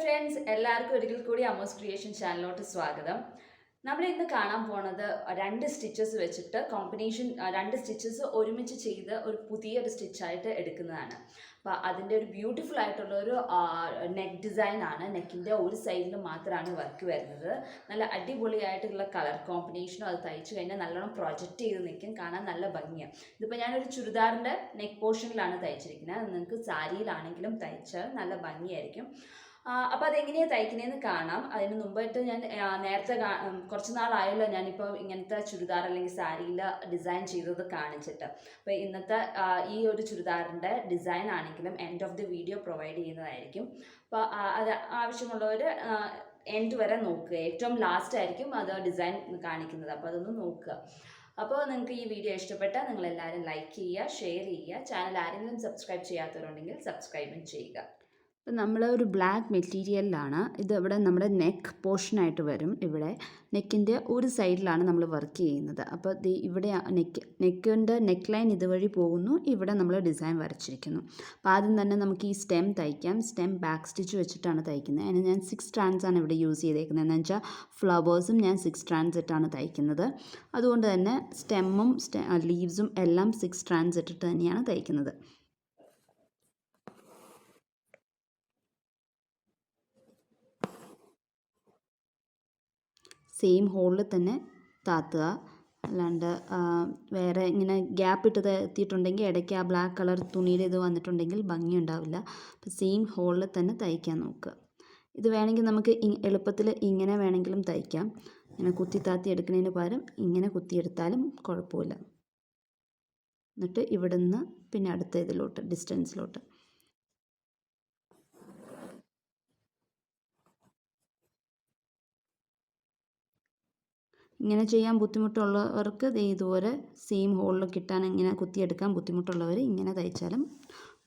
Friends, എല്ലാവർക്കും ഒരിക്കൽ കൂടി അമ്മൂസ് ക്രിയേഷൻ ചാനലിലോട്ട് സ്വാഗതം. നമ്മൾ ഇന്ന് കാണാൻ പോണത് രണ്ട് സ്റ്റിച്ചസ് വെച്ചിട്ട് കോമ്പിനേഷൻ, രണ്ട് സ്റ്റിച്ചസ് ഒരുമിച്ച് ചെയ്ത് ഒരു പുതിയൊരു സ്റ്റിച്ചായിട്ട് എടുക്കുന്നതാണ്. അപ്പോൾ അതിൻ്റെ ഒരു ബ്യൂട്ടിഫുൾ ആയിട്ടുള്ള ഒരു നെക്ക് ഡിസൈൻ ആണ്. നെക്കിൻ്റെ ഒരു സൈഡിൽ മാത്രമാണ് വർക്ക് വരുന്നത്. നല്ല അടിപൊളിയായിട്ടുള്ള കളർ കോമ്പിനേഷനും അത് തയ്ച്ചു കഴിഞ്ഞാൽ നല്ലോണം പ്രൊജക്റ്റ് ചെയ്ത് നിൽക്കും, കാണാൻ നല്ല ഭംഗിയാണ്. ഇതിപ്പോൾ ഞാനൊരു ചുരിദാറിൻ്റെ നെക്ക് പോർഷനിലാണ് തയ്ച്ചിരിക്കുന്നത്. നിങ്ങൾക്ക് സാരിയിലാണെങ്കിലും തയ്ച്ചാൽ നല്ല ഭംഗിയായിരിക്കും. അപ്പോൾ അതെങ്ങനെയാണ് തയ്ക്കുന്നതെന്ന് കാണാം. അതിന് മുമ്പായിട്ട് ഞാൻ നേരത്തെ കുറച്ച് നാളായല്ലോ ഞാനിപ്പോൾ ഇങ്ങനത്തെ ചുരിദാർ അല്ലെങ്കിൽ സാരിയിൽ ഡിസൈൻ ചെയ്തത് കാണിച്ചിട്ട്. അപ്പോൾ ഇന്നത്തെ ഈ ഒരു ചുരിദാറിൻ്റെ ഡിസൈൻ ആണെങ്കിലും end of the video provide ചെയ്യുന്നതായിരിക്കും. അപ്പോൾ അത് ആവശ്യമുള്ളവർ എൻഡ് വരെ നോക്കുക. ഏറ്റവും ലാസ്റ്റ് ആയിരിക്കും അത് ഡിസൈൻ കാണിക്കുന്നത്, അപ്പോൾ അതൊന്ന് നോക്കുക. അപ്പോൾ നിങ്ങൾക്ക് ഈ വീഡിയോ ഇഷ്ടപ്പെട്ടാൽ നിങ്ങളെല്ലാവരും ലൈക്ക് ചെയ്യുക, ഷെയർ ചെയ്യുക. ചാനൽ ആരെങ്കിലും സബ്സ്ക്രൈബ് ചെയ്യാത്തവരുണ്ടെങ്കിൽ സബ്സ്ക്രൈബും ചെയ്യുക. ഇപ്പം നമ്മൾ ഒരു ബ്ലാക്ക് മെറ്റീരിയലിലാണ് ഇത്. ഇവിടെ നമ്മുടെ നെക്ക് പോർഷനായിട്ട് വരും. ഇവിടെ നെക്കിൻ്റെ ഒരു സൈഡിലാണ് നമ്മൾ വർക്ക് ചെയ്യുന്നത്. അപ്പോൾ ഇവിടെ നെക്കിൻ്റെ നെക്ക് ലൈൻ ഇതുവഴി പോകുന്നു. ഇവിടെ നമ്മൾ ഡിസൈൻ വരച്ചിരിക്കുന്നു. അപ്പോൾ ആദ്യം തന്നെ നമുക്ക് ഈ സ്റ്റെം തയ്ക്കാം. സ്റ്റെം ബാക്ക് സ്റ്റിച്ച് വെച്ചിട്ടാണ് തയ്ക്കുന്നത്. അതിന് ഞാൻ 6 strands ആണ് ഇവിടെ യൂസ് ചെയ്തേക്കുന്നത്. എന്ന് വെച്ചാൽ ഫ്ലവേഴ്സും ഞാൻ 6 strands ഇട്ടാണ് തയ്ക്കുന്നത്. അതുകൊണ്ട് തന്നെ സ്റ്റെമ്മും ലീവ്സും എല്ലാം 6 strands ഇട്ടിട്ട് തന്നെയാണ് തയ്ക്കുന്നത്. സെയിം ഹോളിൽ തന്നെ താത്തുക. അല്ലാണ്ട് വേറെ ഇങ്ങനെ ഗ്യാപ്പ് ഇട്ട് എത്തിയിട്ടുണ്ടെങ്കിൽ ഇടയ്ക്ക് ആ ബ്ലാക്ക് കളർ തുണിയുടെ ഇത് വന്നിട്ടുണ്ടെങ്കിൽ ഭംഗി ഉണ്ടാവില്ല. അപ്പോൾ സെയിം ഹോളിൽ തന്നെ തയ്ക്കാൻ നോക്കുക. ഇത് വേണമെങ്കിൽ നമുക്ക് എളുപ്പത്തിൽ ഇങ്ങനെ വേണമെങ്കിലും തയ്ക്കാം. ഇങ്ങനെ കുത്തി താത്തി എടുക്കുന്നതിന് പകരം ഇങ്ങനെ കുത്തിയെടുത്താലും കുഴപ്പമില്ല. എന്നിട്ട് ഇവിടെ നിന്ന് പിന്നെ അടുത്ത ഇതിലോട്ട് ഡിസ്റ്റൻസിലോട്ട് ഇങ്ങനെ ചെയ്യാൻ ബുദ്ധിമുട്ടുള്ളവർക്ക് ഇതുപോലെ സെയിം ഹോളിൽ കിട്ടാൻ ഇങ്ങനെ കുത്തിയെടുക്കാൻ ബുദ്ധിമുട്ടുള്ളവർ ഇങ്ങനെ തയ്ച്ചാലും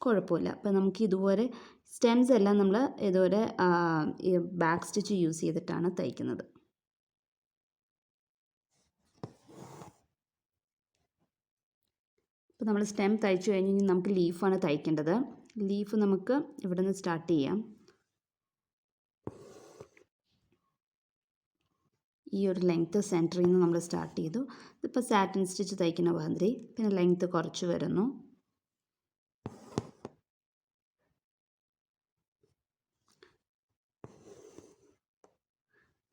കുഴപ്പമില്ല. അപ്പോൾ നമുക്ക് ഇതുപോലെ സ്റ്റെംസ് എല്ലാം നമ്മൾ ഇതുപോലെ ബാക്ക് സ്റ്റിച്ച് യൂസ് ചെയ്തിട്ടാണ് തയ്ക്കുന്നത്. അപ്പോൾ നമ്മൾ സ്റ്റെം തയ്ച്ചു കഴിഞ്ഞ് നമുക്ക് ലീഫാണ് തയ്ക്കേണ്ടത്. ലീഫ് നമുക്ക് ഇവിടെ നിന്ന് സ്റ്റാർട്ട് ചെയ്യാം. ഈ ഒരു ലെങ്ത്ത് സെൻറ്ററിൽ നിന്ന് നമ്മൾ സ്റ്റാർട്ട് ചെയ്തു. ഇതിപ്പോൾ സാറ്റിൻ സ്റ്റിച്ച് തയ്ക്കുന്ന മാതിരി പിന്നെ ലെങ്ത്ത് കുറച്ച് വരുന്നു.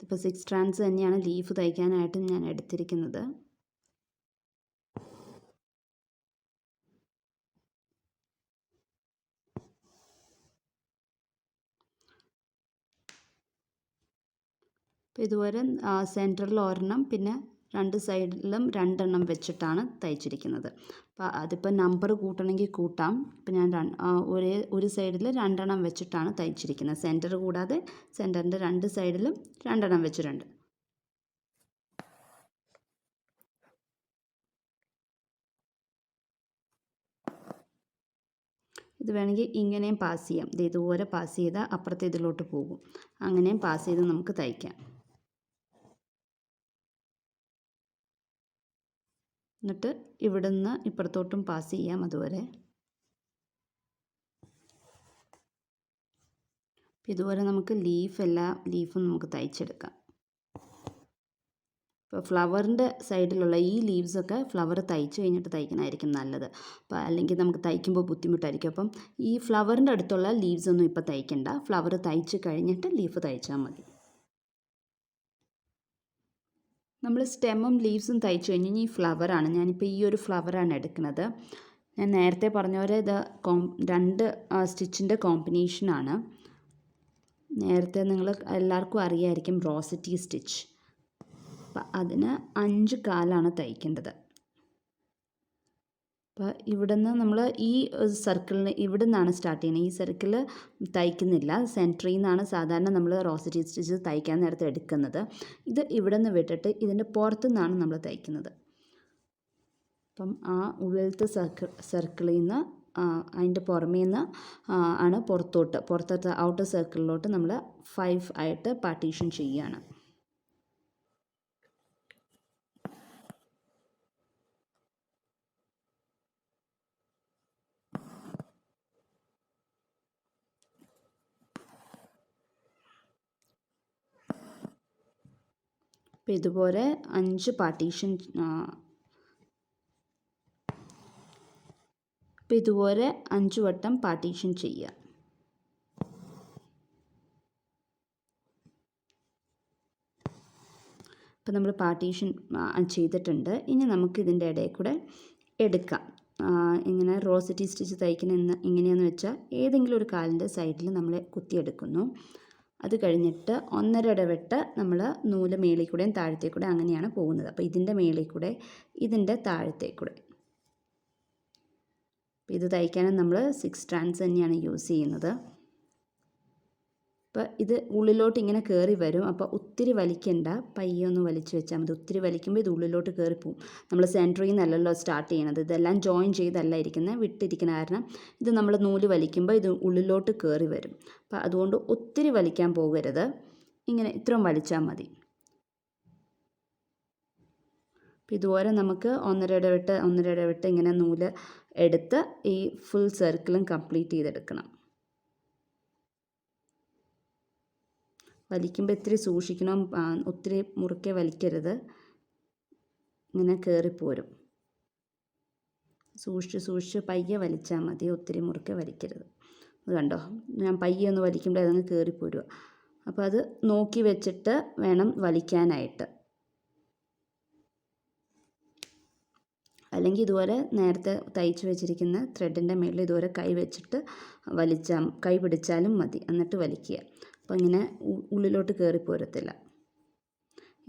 ഇതിപ്പോൾ 6 strands തന്നെയാണ് ലീഫ് തയ്ക്കാനായിട്ട് ഞാൻ എടുത്തിരിക്കുന്നത്. അപ്പോൾ ഇതുവരെ സെൻറ്ററിൽ ഒരെണ്ണം പിന്നെ 2 സൈഡിലും 2 എണ്ണം വെച്ചിട്ടാണ് തയ്ച്ചിരിക്കുന്നത്. അപ്പോൾ അതിപ്പോൾ നമ്പർ കൂട്ടണമെങ്കിൽ കൂട്ടാം. ഇപ്പോൾ ഞാൻ ഒരു സൈഡിൽ 2 എണ്ണം വെച്ചിട്ടാണ് തയ്ച്ചിരിക്കുന്നത്. സെൻറ്റർ കൂടാതെ സെൻറ്ററിൻ്റെ 2 സൈഡിലും 2 എണ്ണം വെച്ചിട്ടുണ്ട്. ഇത് വേണമെങ്കിൽ ഇങ്ങനെയും പാസ് ചെയ്യാം. ഇതുപോലെ പാസ് ചെയ്താൽ അപ്പുറത്തെ ഇതിലോട്ട് പോകും. അങ്ങനെയും പാസ് ചെയ്ത് നമുക്ക് തയ്ക്കാം. എന്നിട്ട് ഇവിടുന്ന് ഇപ്പുറത്തോട്ടും പാസ് ചെയ്യാം. അതുപോലെ ഇതുപോലെ നമുക്ക് എല്ലാ ലീഫും നമുക്ക് തയ്ച്ചെടുക്കാം. ഇപ്പോൾ ഫ്ലവറിൻ്റെ സൈഡിലുള്ള ഈ ലീവ്സൊക്കെ ഫ്ലവർ തയ്ച്ച് കഴിഞ്ഞിട്ട് തയ്ക്കുന്നതായിരിക്കും നല്ലത്. അപ്പോൾ അല്ലെങ്കിൽ നമുക്ക് തയ്ക്കുമ്പോൾ ബുദ്ധിമുട്ടായിരിക്കും. അപ്പം ഈ ഫ്ലവറിൻ്റെ അടുത്തുള്ള ലീവ്സൊന്നും ഇപ്പോൾ തയ്ക്കണ്ട. ഫ്ലവർ തയ്ച്ച് കഴിഞ്ഞിട്ട് ലീഫ് തയ്ച്ചാൽ മതി. നമ്മൾ സ്റ്റെമ്മും ലീവ്സും തയ്ച്ചു കഴിഞ്ഞ് ഈ ഫ്ലവറാണ്. ഞാനിപ്പോൾ ഈ ഒരു ഫ്ലവറാണ് എടുക്കുന്നത്. ഞാൻ നേരത്തെ പറഞ്ഞ പോലെ ഇത് 2 സ്റ്റിച്ചിൻ്റെ കോമ്പിനേഷനാണ്. നേരത്തെ നിങ്ങൾ എല്ലാവർക്കും അറിയാമായിരിക്കും റോസറ്റ് സ്റ്റിച്ച്. അപ്പം അതിന് 5 കാലാണ് തയ്ക്കേണ്ടത്. അപ്പോൾ ഇവിടെ നിന്ന് നമ്മൾ ഈ സർക്കിളിന് ഇവിടെ നിന്നാണ് സ്റ്റാർട്ട് ചെയ്യുന്നത്. ഈ സർക്കിൾ തയ്ക്കുന്നില്ല. സെൻറ്ററിൽ നിന്നാണ് സാധാരണ നമ്മൾ റോസറ്റ് സ്റ്റിച്ച് തയ്ക്കാൻ നേരത്തെ എടുക്കുന്നത്. ഇത് ഇവിടെ നിന്ന് വിട്ടിട്ട് ഇതിൻ്റെ പുറത്തു നിന്നാണ് നമ്മൾ തയ്ക്കുന്നത്. അപ്പം ആ ഉള്ളിലത്തെ സർക്കിളിൽ നിന്ന് അതിൻ്റെ പുറമേ നിന്ന് ആണ് പുറത്തത്തെ ഔട്ടർ സർക്കിളിലോട്ട് നമ്മൾ 5 ആയിട്ട് പാർട്ടീഷൻ ചെയ്യുകയാണ്. അപ്പോൾ ഇതുപോലെ 5 പാർട്ടീഷൻ അപ്പോൾ ഇതുപോലെ 5 വട്ടം പാർട്ടീഷൻ ചെയ്യുക. അപ്പോൾ നമ്മൾ പാർട്ടീഷൻ ചെയ്തിട്ടുണ്ട്. ഇനി നമുക്ക് ഇതിൻ്റെ ഇടയിൽ കൂടെ എടുക്കാം. ഇങ്ങനെ റോസറ്റി സ്റ്റിച്ച് തയ്ക്കുന്ന എങ്ങനെയാണെന്ന് വെച്ചാൽ ഏതെങ്കിലും ഒരു കാലിൻ്റെ സൈഡിൽ നമ്മൾ കുത്തിയെടുക്കുന്നു. അത് കഴിഞ്ഞിട്ട് 1.5 ഇടവിട്ട് നമ്മൾ നൂല് മേളിൽ കൂടെയും താഴത്തേക്കൂടെ അങ്ങനെയാണ് പോകുന്നത്. അപ്പോൾ ഇതിൻ്റെ മേളിൽ കൂടെ ഇതിൻ്റെ താഴത്തേക്കൂടെ. ഇത് തയ്ക്കാനും നമ്മൾ 6 സ്ട്രാൻഡ്സ് തന്നെയാണ് യൂസ് ചെയ്യുന്നത്. അപ്പോൾ ഇത് ഉള്ളിലോട്ട് ഇങ്ങനെ കയറി വരും. അപ്പോൾ ഒത്തിരി വലിക്കണ്ട, പയ്യെ ഒന്ന് വലിച്ചു വെച്ചാൽ മതി. ഒത്തിരി വലിക്കുമ്പോൾ ഇത് ഉള്ളിലോട്ട് കയറിപ്പോവും. നമ്മൾ സെൻറ്ററിൽ നിന്നല്ലല്ലോ സ്റ്റാർട്ട് ചെയ്യണത്, ഇതെല്ലാം ജോയിൻ ചെയ്തല്ല ഇരിക്കുന്നത്, വിട്ടിരിക്കുന്ന കാരണം ഇത് നമ്മൾ നൂല് വലിക്കുമ്പോൾ ഇത് ഉള്ളിലോട്ട് കയറി വരും. അപ്പോൾ അതുകൊണ്ട് ഒത്തിരി വലിക്കാൻ പോകരുത്, ഇങ്ങനെ ഇത്രയും വലിച്ചാൽ മതി. അപ്പോൾ ഇതുപോലെ നമുക്ക് 1.5 ഇടവിട്ട് ഇങ്ങനെ നൂല് എടുത്ത് ഈ ഫുൾ സർക്കിളും കംപ്ലീറ്റ് ചെയ്തെടുക്കണം. വലിക്കുമ്പോൾ ഇത്തിരി സൂക്ഷിക്കണം, ഒത്തിരി മുറുക്കെ വലിക്കരുത്, ഇങ്ങനെ കയറിപ്പോരും. സൂക്ഷിച്ച് പയ്യെ വലിച്ചാൽ മതി, ഒത്തിരി മുറുക്കെ വലിക്കരുത്. അത് കണ്ടോ, ഞാൻ പയ്യെ ഒന്ന് വലിക്കുമ്പോൾ അതങ്ങ് കയറിപ്പോരുക. അപ്പോൾ അത് നോക്കി വെച്ചിട്ട് വേണം വലിക്കാനായിട്ട്. അല്ലെങ്കിൽ ഇതുപോലെ നേരത്തെ തയ്ച്ച് വെച്ചിരിക്കുന്ന ത്രെഡിൻ്റെ മേളിൽ ഇതുപോലെ കൈ പിടിച്ചാലും മതി, എന്നിട്ട് വലിക്കുക. അപ്പോൾ ഇങ്ങനെ ഉള്ളിലോട്ട് കയറിപ്പോരത്തില്ല.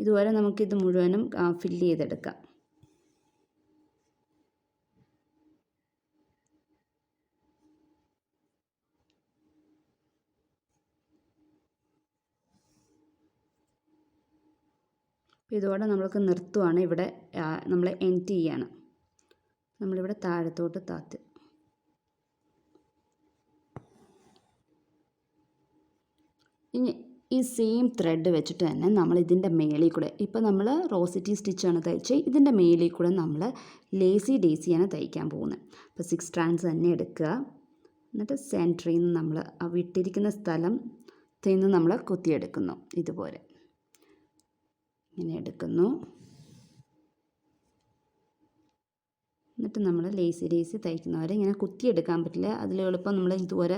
ഇതുപോലെ നമുക്കിത് മുഴുവനും ഫില്ല് ചെയ്തെടുക്കാം. അപ്പോൾ ഇതോടെ നമ്മൾക്ക് നിർത്തുവാണ്. ഇവിടെ നമ്മൾ എൻഡ് ചെയ്യാണ്. നമ്മളിവിടെ താഴത്തോട്ട് താത്ത് ഇനി ഈ സെയിം ത്രെഡ് വെച്ചിട്ട് തന്നെ നമ്മൾ ഇതിൻ്റെ മേളിൽ കൂടെ, ഇപ്പോൾ നമ്മൾ റോസറ്റി സ്റ്റിച്ചാണ് തയ്ച്ചത്, ഇതിൻ്റെ മേളിൽ കൂടെ നമ്മൾ ലേസി ഡേസിയാണ് തയ്ക്കാൻ പോകുന്നത്. അപ്പോൾ 6 സ്ട്രാൻഡ്സ് തന്നെ എടുക്കുക. എന്നിട്ട് സെൻറ്ററിൽ നിന്ന് നമ്മൾ ആ വിട്ടിരിക്കുന്ന സ്ഥലത്തിൽ നിന്ന് നമ്മൾ കുത്തിയെടുക്കുന്നു. ഇതുപോലെ ഇങ്ങനെ എടുക്കുന്നു. എന്നിട്ട് നമ്മൾ ലേസി തയ്ക്കുന്നവരെ ഇങ്ങനെ കുത്തിയെടുക്കാൻ പറ്റില്ല, അതിൽ എളുപ്പം നമ്മൾ ഇതുപോലെ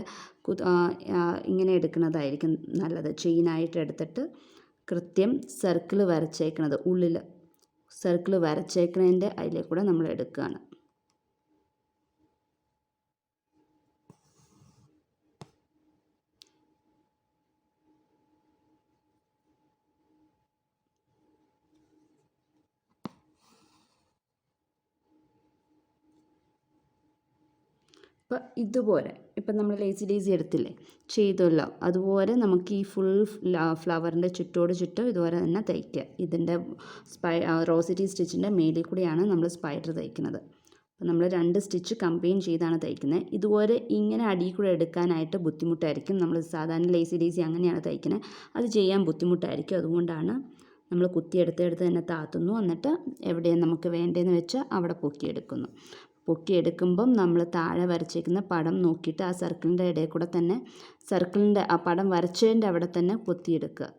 ഇങ്ങനെ എടുക്കുന്നതായിരിക്കും നല്ലത്. ചെയിനായിട്ട് എടുത്തിട്ട് കൃത്യം സർക്കിൾ വരച്ചേക്കണത്, ഉള്ളിൽ സർക്കിൾ വരച്ചേക്കണതിൻ്റെ അതിലേക്കൂടെ നമ്മൾ എടുക്കുകയാണ്. അപ്പോൾ ഇതുപോലെ ഇപ്പം നമ്മൾ ലേസി എടുത്തില്ലേ, ചെയ്തല്ലോ, അതുപോലെ നമുക്ക് ഈ ഫുൾ ഫ്ലവറിൻ്റെ ചുറ്റും ഇതുപോലെ തന്നെ തയ്ക്കുക. ഇതിൻ്റെ റോസറ്റി സ്റ്റിച്ചിൻ്റെ മേലിൽ കൂടിയാണ് നമ്മൾ സ്പൈഡർ തയ്ക്കുന്നത്. അപ്പോൾ നമ്മൾ 2 സ്റ്റിച്ച് കമ്പൈൻ ചെയ്താണ് തയ്ക്കുന്നത്. ഇതുപോലെ ഇങ്ങനെ അടിയിൽ കൂടെ എടുക്കാനായിട്ട് ബുദ്ധിമുട്ടായിരിക്കും. നമ്മൾ സാധാരണ ലേസി അങ്ങനെയാണ് തയ്ക്കുന്നത്, അത് ചെയ്യാൻ ബുദ്ധിമുട്ടായിരിക്കും. അതുകൊണ്ടാണ് നമ്മൾ കുത്തിയെടുത്ത് തന്നെ താത്തുന്നു. എന്നിട്ട് എവിടെയാണ് നമുക്ക് വേണ്ടതെന്ന് വെച്ചാൽ അവിടെ പൊക്കിയെടുക്കുന്നു. പൊക്കിയെടുക്കുമ്പം നമ്മൾ താഴെ വരച്ചേക്കുന്ന പടം നോക്കിയിട്ട് ആ സർക്കിളിൻ്റെ ഇടയിൽ കൂടെ തന്നെ സർക്കിളിൻ്റെ ആ പടം വരച്ചതിൻ്റെ അവിടെ തന്നെ പൊത്തിയെടുക്കുക.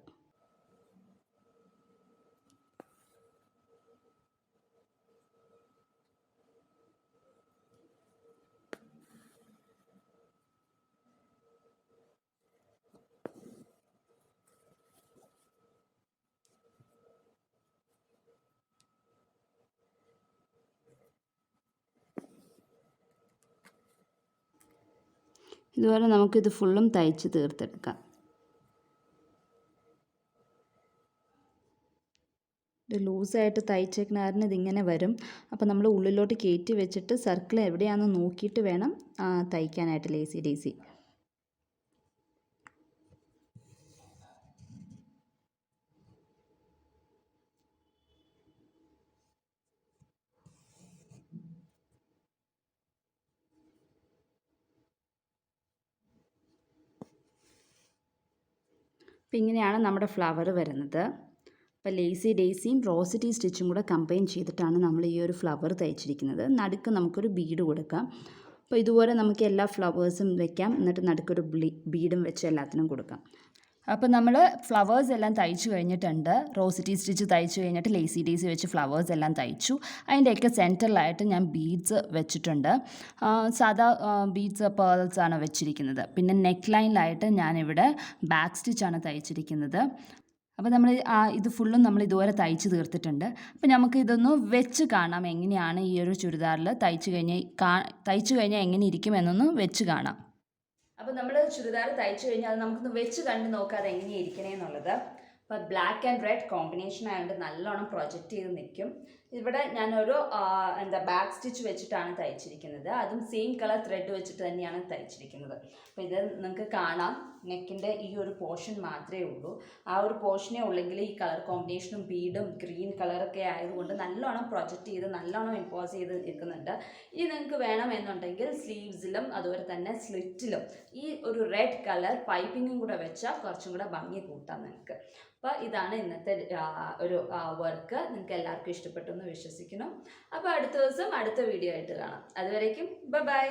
ഇതുപോലെ നമുക്കിത് ഫുള്ളും തയ്ച്ച് തീർത്തെടുക്കാം. ഇത് ലൂസായിട്ട് തയ്ച്ചേക്കുന്ന കാരണം ഇതിങ്ങനെ വരും. അപ്പോൾ നമ്മൾ ഉള്ളിലോട്ട് കയറ്റി വെച്ചിട്ട് സർക്കിൾ എവിടെയാണെന്ന് നോക്കിയിട്ട് വേണം തയ്ക്കാനായിട്ട് ലേസി ഡേസി. അപ്പോൾ ഇങ്ങനെയാണ് നമ്മുടെ ഫ്ലവർ വരുന്നത്. അപ്പോൾ ലേസി ഡേസിയും റോസറ്റി സ്റ്റിച്ചും കൂടെ കമ്പൈൻ ചെയ്തിട്ടാണ് നമ്മൾ ഈ ഒരു ഫ്ലവർ തയ്ച്ചിരിക്കുന്നത്. നടുക്ക് നമുക്കൊരു ബീഡ് കൊടുക്കാം. അപ്പോൾ ഇതുപോലെ നമുക്ക് എല്ലാ ഫ്ലവേഴ്സും വെക്കാം, എന്നിട്ട് നടുക്കൊരു ബീഡും വെച്ച് എല്ലാത്തിനും കൊടുക്കാം. അപ്പോൾ നമ്മൾ ഫ്ലവേഴ്സ് എല്ലാം തയ്ച്ചു കഴിഞ്ഞിട്ടുണ്ട്. റോസിറ്റി സ്റ്റിച്ച് തയ്ച്ചു കഴിഞ്ഞിട്ട് ലേസി ഡേസി വെച്ച് ഫ്ലവേഴ്സ് എല്ലാം തയ്ച്ചു. അതിൻ്റെയൊക്കെ സെൻറ്ററിലായിട്ട് ഞാൻ ബീഡ്സ് വെച്ചിട്ടുണ്ട്. സാധാ ബീഡ്സ് പേൾസ് ആണ് വെച്ചിരിക്കുന്നത്. പിന്നെ നെക്ക് ലൈനിലായിട്ട് ഞാനിവിടെ ബാക്ക് സ്റ്റിച്ചാണ് തയ്ച്ചിരിക്കുന്നത്. അപ്പോൾ നമ്മൾ ഇത് ഫുള്ളും നമ്മൾ ഇതുപോലെ തയ്ച്ച് തീർത്തിട്ടുണ്ട്. അപ്പോൾ നമുക്ക് ഇതൊന്ന് വെച്ച് കാണാം എങ്ങനെയാണ് ഈ ഒരു ചുരിദാറിൽ തയ്ച്ചു കഴിഞ്ഞാൽ എങ്ങനെ ഇരിക്കുമെന്നൊന്ന് വെച്ച് കാണാം. അപ്പോൾ നമ്മൾ ചുരിദാർ തയ്ച്ചു കഴിഞ്ഞാൽ നമുക്കൊന്ന് വെച്ച് കണ്ട് നോക്കാം അത് എങ്ങനെയാണ് ഇരിക്കണേ എന്നുള്ളത്. അപ്പോൾ ബ്ലാക്ക് ആൻഡ് റെഡ് കോമ്പിനേഷൻ ആയതുകൊണ്ട് നല്ലോണം പ്രൊജക്റ്റ് ചെയ്ത് നിൽക്കും. ഇവിടെ ഞാനൊരു ബാക്ക് സ്റ്റിച്ച് വെച്ചിട്ടാണ് തയ്ച്ചിരിക്കുന്നത്. അതും സെയിം കളർ ത്രെഡ് വെച്ചിട്ട് തന്നെയാണ് തയ്ച്ചിരിക്കുന്നത്. അപ്പോൾ ഇത് നിങ്ങൾക്ക് കാണാം, നെക്കിൻ്റെ ഈ ഒരു പോർഷൻ മാത്രമേ ഉള്ളൂ. ആ ഒരു പോർഷനേ ഉള്ളെങ്കിൽ ഈ കളർ കോമ്പിനേഷനും ബീഡും ഗ്രീൻ കളറൊക്കെ ആയതുകൊണ്ട് നല്ലോണം പ്രൊജക്റ്റ് ചെയ്ത് നല്ലോണം ഇമ്പോസ് ചെയ്ത് നിൽക്കുന്നുണ്ട്. ഇനി നിങ്ങൾക്ക് വേണമെന്നുണ്ടെങ്കിൽ സ്ലീവ്സിലും അതുപോലെ തന്നെ സ്ലിറ്റിലും ഈ ഒരു റെഡ് കളർ പൈപ്പിങ്ങും കൂടെ വെച്ചാൽ കുറച്ചും കൂടെ ഭംഗി കൂട്ടാം നിങ്ങൾക്ക്. അപ്പോൾ ഇതാണ് ഇന്നത്തെ ഒരു വർക്ക്. നിങ്ങൾക്ക് എല്ലാവർക്കും ഇഷ്ടപ്പെട്ടു എന്ന് വിശ്വസിക്കുന്നു. അപ്പോൾ അടുത്ത ദിവസം അടുത്ത വീഡിയോ ആയിട്ട് കാണാം. അതുവരേക്കും ബൈ.